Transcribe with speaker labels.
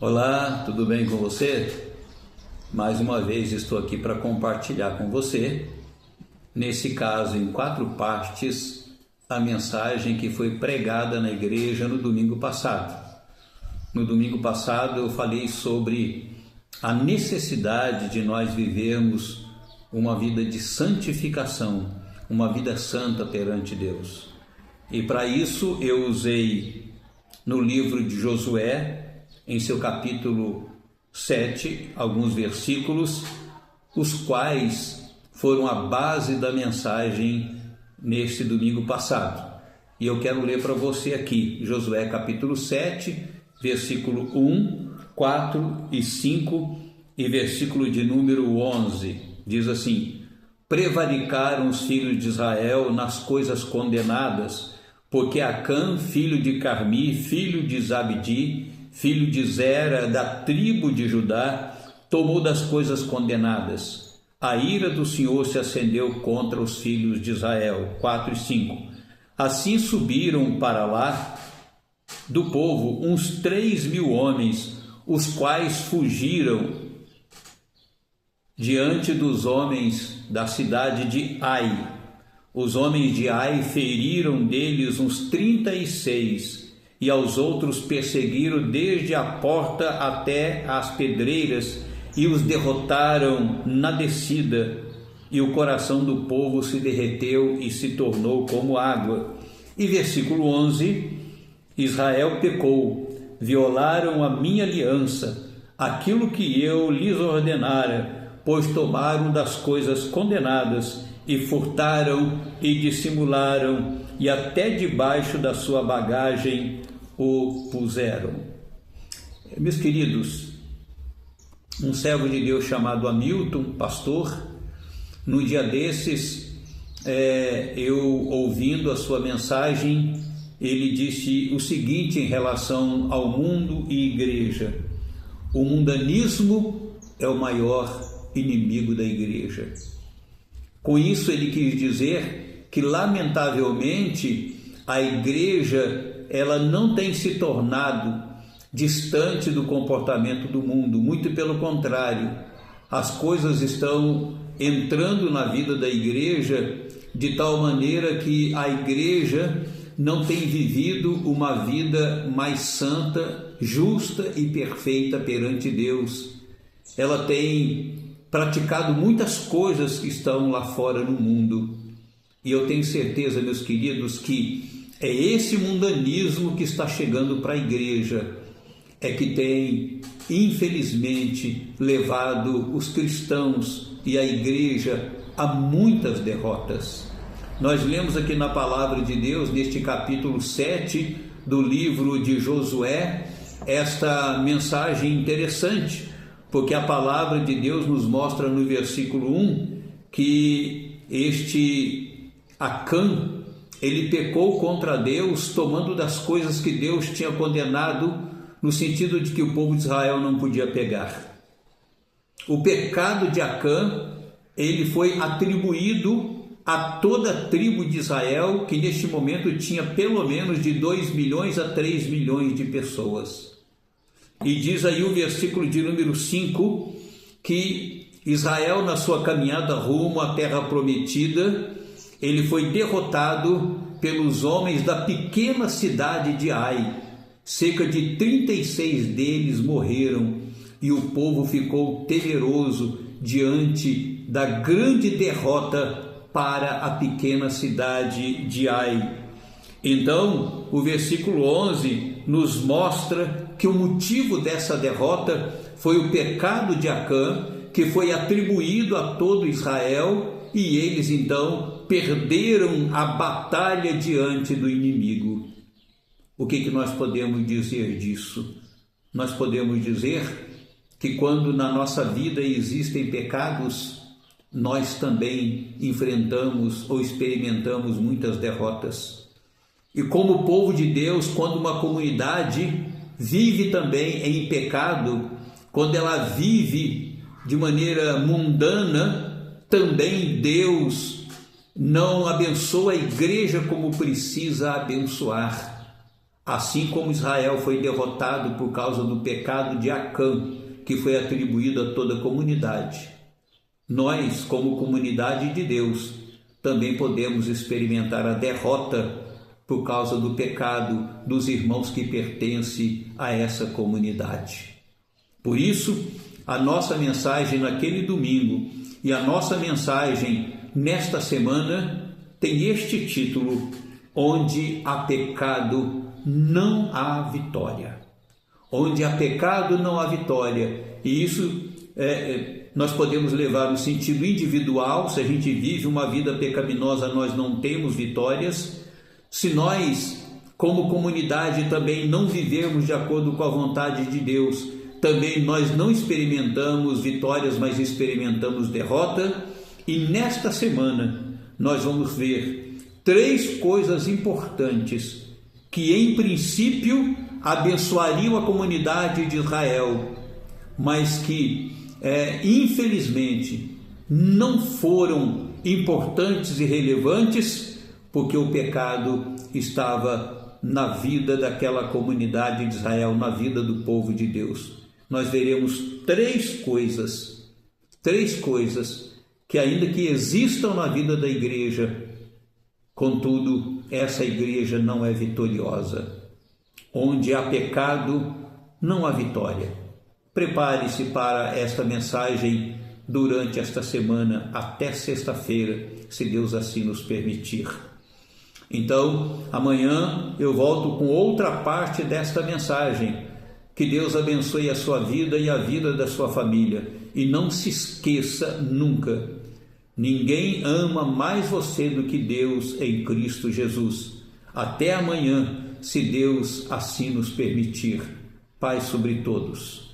Speaker 1: Olá, tudo bem com você? Mais uma vez estou aqui para compartilhar com você, nesse caso em 4 partes, a mensagem que foi pregada na igreja no domingo passado. No domingo passado eu falei sobre a necessidade de nós vivermos uma vida de santificação, uma vida santa perante Deus. E para isso eu usei no livro de Josué, em seu capítulo 7, alguns versículos, os quais foram a base da mensagem neste domingo passado. E eu quero ler para você aqui, Josué capítulo 7, versículo 1, 4 e 5 e versículo de número 11. Diz assim: prevaricaram os filhos de Israel nas coisas condenadas, porque Acã, filho de Carmi, filho de Zabdi, filho de Zera, da tribo de Judá, tomou das coisas condenadas. A ira do Senhor se acendeu contra os filhos de Israel. 4 e 5. Assim subiram para lá do povo uns 3.000 homens, os quais fugiram diante dos homens da cidade de Ai. Os homens de Ai feriram deles uns 36, e aos outros perseguiram desde a porta até as pedreiras, e os derrotaram na descida, e o coração do povo se derreteu e se tornou como água. E versículo 11, Israel pecou, violaram a minha aliança, aquilo que eu lhes ordenara, pois tomaram das coisas condenadas, e furtaram e dissimularam, e até debaixo da sua bagagem o puseram. Meus queridos, um servo de Deus chamado Hamilton, pastor, num dia desses, eu ouvindo a sua mensagem, ele disse o seguinte em relação ao mundo e igreja: o mundanismo é o maior inimigo da igreja. Com isso ele quis dizer que, lamentavelmente, a igreja ela não tem se tornado distante do comportamento do mundo, muito pelo contrário, as coisas estão entrando na vida da igreja de tal maneira que a igreja não tem vivido uma vida mais santa, justa e perfeita perante Deus. Ela tem praticado muitas coisas que estão lá fora no mundo. E eu tenho certeza, meus queridos, que é esse mundanismo que está chegando para a igreja, é que tem, infelizmente, levado os cristãos e a igreja a muitas derrotas. Nós lemos aqui na palavra de Deus, neste capítulo 7 do livro de Josué, esta mensagem interessante, porque a palavra de Deus nos mostra no versículo 1 que este Acã, ele pecou contra Deus, tomando das coisas que Deus tinha condenado, no sentido de que o povo de Israel não podia pegar. O pecado de Acã, ele foi atribuído a toda a tribo de Israel, que neste momento tinha pelo menos de 2 milhões a 3 milhões de pessoas. E diz aí o versículo de número 5, que Israel, na sua caminhada rumo à terra prometida, ele foi derrotado pelos homens da pequena cidade de Ai. Cerca de 36 deles morreram, e o povo ficou temeroso diante da grande derrota para a pequena cidade de Ai. Então, o versículo 11 nos mostra que o motivo dessa derrota foi o pecado de Acã, que foi atribuído a todo Israel, e eles então perderam a batalha diante do inimigo. O que nós podemos dizer disso? Nós podemos dizer que quando na nossa vida existem pecados, nós também enfrentamos ou experimentamos muitas derrotas. E como povo de Deus, quando uma comunidade vive também em pecado, quando ela vive de maneira mundana, também Deus não abençoa a igreja como precisa abençoar. Assim como Israel foi derrotado por causa do pecado de Acã, que foi atribuído a toda a comunidade, nós, como comunidade de Deus, também podemos experimentar a derrota por causa do pecado dos irmãos que pertencem a essa comunidade. Por isso, a nossa mensagem naquele domingo e a nossa mensagem nesta semana tem este título: Onde há pecado, não há vitória. Onde há pecado, não há vitória. E isso nós podemos levar no sentido individual. Se a gente vive uma vida pecaminosa, nós não temos vitórias. Se nós, como comunidade, também não vivermos de acordo com a vontade de Deus, também nós não experimentamos vitórias, mas experimentamos derrota. E nesta semana nós vamos ver 3 coisas importantes que, em princípio, abençoariam a comunidade de Israel, mas que, infelizmente, não foram importantes e relevantes, porque o pecado estava na vida daquela comunidade de Israel, na vida do povo de Deus. Nós veremos 3 coisas que, ainda que existam na vida da igreja, contudo, essa igreja não é vitoriosa. Onde há pecado, não há vitória. Prepare-se para esta mensagem durante esta semana, até sexta-feira, se Deus assim nos permitir. Então, amanhã eu volto com outra parte desta mensagem. Que Deus abençoe a sua vida e a vida da sua família. E não se esqueça nunca: ninguém ama mais você do que Deus em Cristo Jesus. Até amanhã, se Deus assim nos permitir. Paz sobre todos.